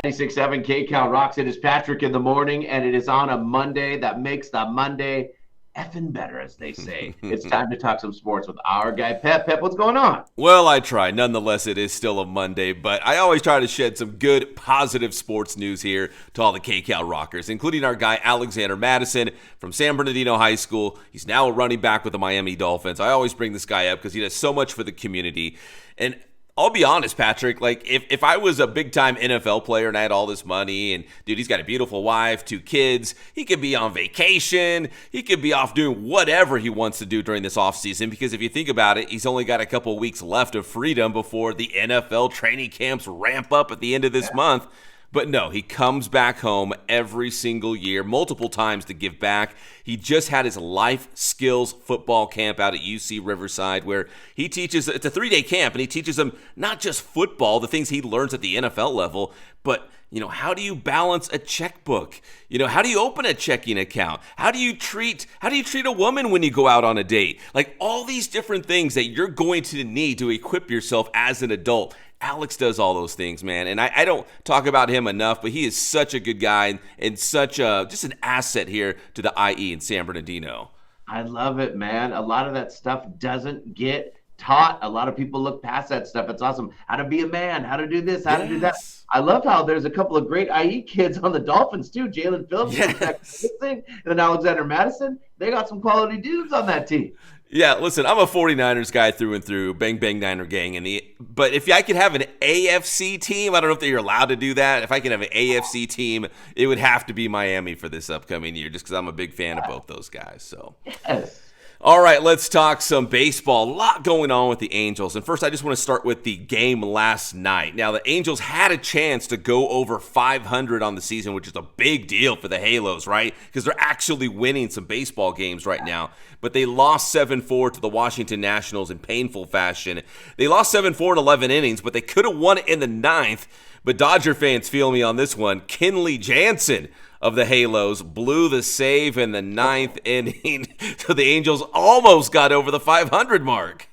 96.7 KCAL rocks. It is Patrick in the morning, and it is on a Monday that makes the Monday effing better, as they say. It's time to talk some sports with our guy, Pep. Pep, what's going on? Well, I try. Nonetheless, it is still a Monday, but I always try to shed some good, positive sports news here to all the KCAL rockers, including our guy, Alexander Mattison from San Bernardino High School. He's now a running back with the Miami Dolphins. I always bring this guy up because he does so much for the community. And I'll be honest, Patrick, like if I was a big-time NFL player and I had all this money and, dude, he's got a beautiful wife, 2 kids, he could be on vacation, he could be off doing whatever he wants to do during this offseason because if you think about it, he's only got a couple weeks left of freedom before the NFL training camps ramp up at the end of this month. But no, he comes back home every single year, multiple times to give back. He just had his life skills football camp out at UC Riverside where he teaches, it's a 3-day camp, and he teaches them not just football, the things he learns at the NFL level, but how do you balance a checkbook? How do you open a checking account? How do you treat a woman when you go out on a date? Like all these different things that you're going to need to equip yourself as an adult. Alex does all those things, man, and I don't talk about him enough, but he is such a good guy and such just an asset here to the IE in San Bernardino. I love it, man. A lot of that stuff doesn't get taught. A lot of people look past that stuff. It's awesome. How to be a man, how to do this, how to do that. I love how there's a couple of great IE kids on the Dolphins, too. Jalen Phillips, and then Alexander Mattison. They got some quality dudes on that team. Yeah, listen, I'm a 49ers guy through and through, bang, bang, Niner gang. But if I could have an AFC team, I don't know if you're allowed to do that. If I could have an AFC team, it would have to be Miami for this upcoming year, just because I'm a big fan of both those guys. So. Yes. All right, let's talk some baseball. A lot going on with the Angels. And first, I just want to start with the game last night. Now, the Angels had a chance to go over 500 on the season, which is a big deal for the Halos, right? Because they're actually winning some baseball games right now. But they lost 7-4 to the Washington Nationals in painful fashion. They lost 7-4 in 11 innings, but they could have won it in the 9th. But Dodger fans feel me on this one. Kenley Jansen of the Halos blew the save in the 9th inning. So the Angels almost got over the 500 mark.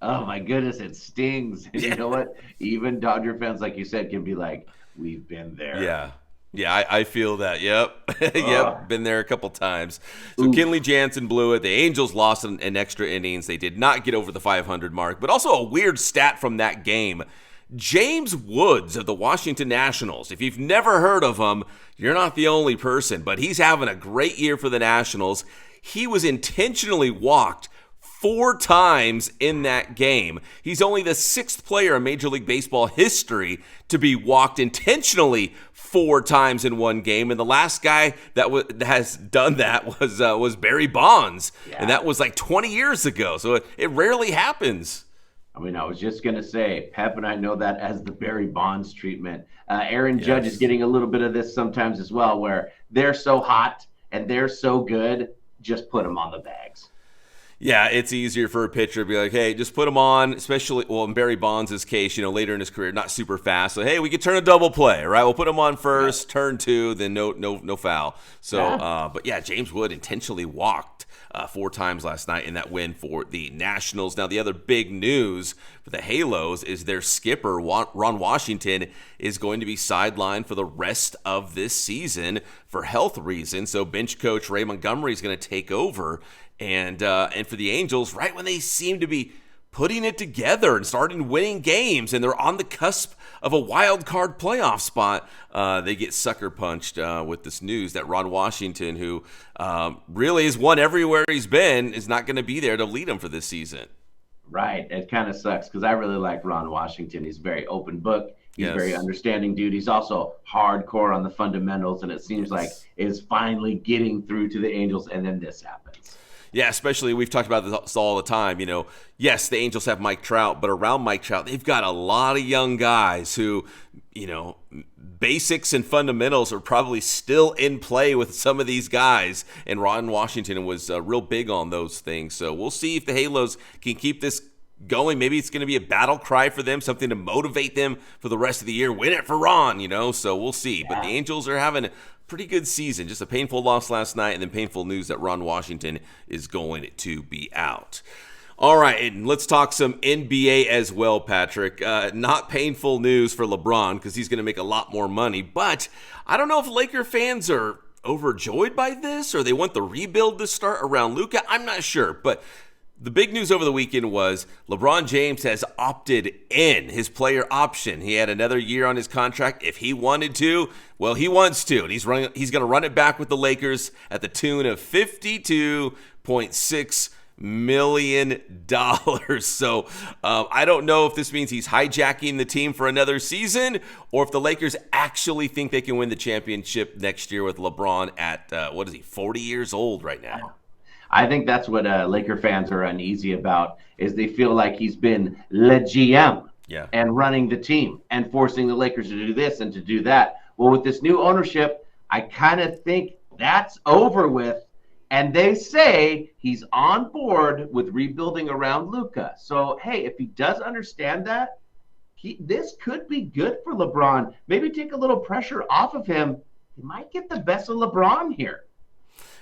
Oh, my goodness, it stings. And you know what? Even Dodger fans, like you said, can be like, we've been there. Yeah, I feel that. Yep. Yep, been there a couple times. So Kenley Jansen blew it. The Angels lost in extra innings. They did not get over the 500 mark. But also a weird stat from that game. James Woods of the Washington Nationals. If you've never heard of him, you're not the only person, but he's having a great year for the Nationals. He was intentionally walked 4 times in that game. He's only the 6th player in Major League Baseball history to be walked intentionally 4 times in one game, and the last guy that has done that was Barry Bonds, and that was like 20 years ago, so it rarely happens. I mean, I was just going to say, Pep and I know that as the Barry Bonds treatment. Aaron Judge is getting a little bit of this sometimes as well, where they're so hot and they're so good, just put them on the bags. Yeah, it's easier for a pitcher to be like, hey, just put him on, especially, well, in Barry Bonds' case, later in his career, not super fast. So, hey, we could turn a double play, right? We'll put him on first, turn 2, then no foul. So, but yeah, James Wood intentionally walked 4 times last night in that win for the Nationals. Now, the other big news for the Halos is their skipper, Ron Washington, is going to be sidelined for the rest of this season for health reasons. So bench coach Ray Montgomery is going to take over. And for the Angels, right when they seem to be putting it together and starting winning games, and they're on the cusp of a wild card playoff spot, they get sucker punched with this news that Ron Washington, who really has won everywhere he's been, is not going to be there to lead them for this season. Right. It kind of sucks because I really like Ron Washington. He's very open book. He's very understanding dude. He's also hardcore on the fundamentals, and it seems like is finally getting through to the Angels, and then this happens. Yeah, especially we've talked about this all the time. Yes, the Angels have Mike Trout, but around Mike Trout, they've got a lot of young guys who, basics and fundamentals are probably still in play with some of these guys. And Ron Washington was real big on those things. So we'll see if the Halos can keep this going. Maybe it's going to be a battle cry for them, something to motivate them for the rest of the year. Win it for Ron, so we'll see. But the Angels are having pretty good season. Just a painful loss last night, and then painful news that Ron Washington is going to be out. All right, and let's talk some NBA as well, Patrick. Not painful news for LeBron because he's going to make a lot more money, but I don't know if Laker fans are overjoyed by this or they want the rebuild to start around Luka. I'm not sure, but the big news over the weekend was LeBron James has opted in his player option. He had another year on his contract if he wanted to. Well, he wants to, and he's going to run it back with the Lakers at the tune of $52.6 million. So I don't know if this means he's hijacking the team for another season or if the Lakers actually think they can win the championship next year with LeBron at, 40 years old right now. I think that's what Laker fans are uneasy about, is they feel like he's been le GM and running the team and forcing the Lakers to do this and to do that. Well, with this new ownership, I kind of think that's over with. And they say he's on board with rebuilding around Luka. So, hey, if he does understand that, this could be good for LeBron. Maybe take a little pressure off of him. He might get the best of LeBron here.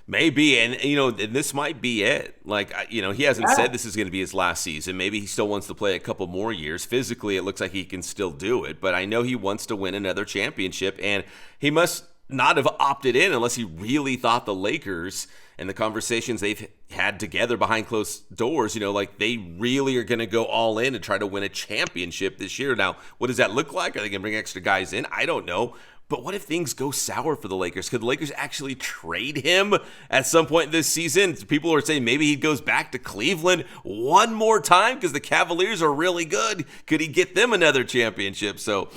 Maybe, and this might be it. Like, he hasn't said this is going to be his last season. Maybe he still wants to play a couple more years. Physically, it looks like he can still do it, but I know he wants to win another championship, and he must not have opted in unless he really thought the Lakers and the conversations they've had together behind closed doors, they really are going to go all in and try to win a championship this year. Now, what does that look like? Are they going to bring extra guys in? I don't know. But what if things go sour for the Lakers? Could the Lakers actually trade him at some point this season? People are saying maybe he goes back to Cleveland one more time because the Cavaliers are really good. Could he get them another championship? So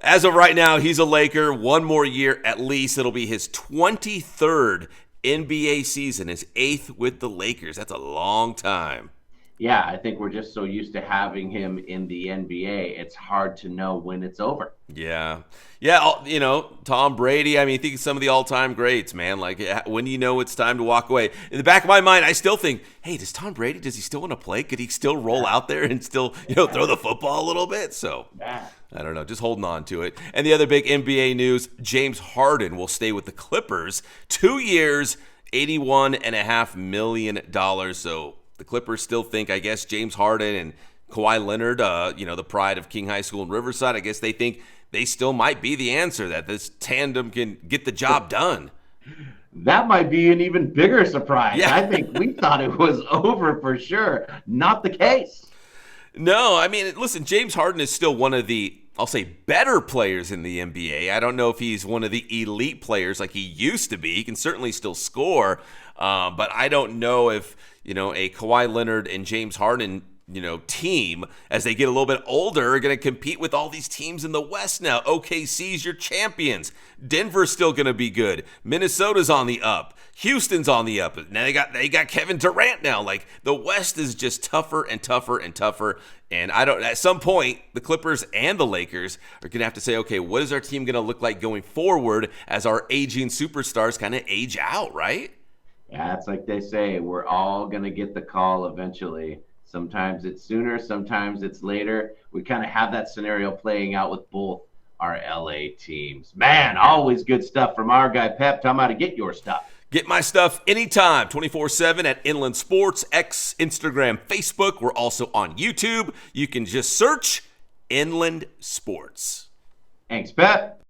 as of right now, he's a Laker. One more year at least. It'll be his 23rd NBA season, his 8th with the Lakers. That's a long time. Yeah, I think we're just so used to having him in the NBA, it's hard to know when it's over. Yeah, Tom Brady, think of some of the all-time greats, man. Like, when do you know it's time to walk away? In the back of my mind, I still think, hey, does he still want to play? Could he still roll out there and still, throw the football a little bit? So, I don't know, just holding on to it. And the other big NBA news, James Harden will stay with the Clippers 2 years, $81.5 million. So, the Clippers still think, I guess, James Harden and Kawhi Leonard, the pride of King High School in Riverside, I guess they think they still might be the answer, that this tandem can get the job done. That might be an even bigger surprise. Yeah. I think we thought it was over for sure. Not the case. No, listen, James Harden is still one of the, I'll say, better players in the NBA. I don't know if he's one of the elite players like he used to be. He can certainly still score, but I don't know if, a Kawhi Leonard and James Harden, team, as they get a little bit older, are going to compete with all these teams in the West now. OKC's your champions. Denver's still going to be good. Minnesota's on the up. Houston's on the up. Now they got Kevin Durant now. Like, the West is just tougher and tougher and tougher. And at some point, the Clippers and the Lakers are going to have to say, okay, what is our team going to look like going forward as our aging superstars kind of age out, right? Yeah, it's like they say, we're all going to get the call eventually. Sometimes it's sooner, sometimes it's later. We kind of have that scenario playing out with both our LA teams. Man, always good stuff from our guy, Pep. Tell me how to get your stuff. Get my stuff anytime, 24/7 at Inland Sports, X, Instagram, Facebook. We're also on YouTube. You can just search Inland Sports. Thanks, Pep.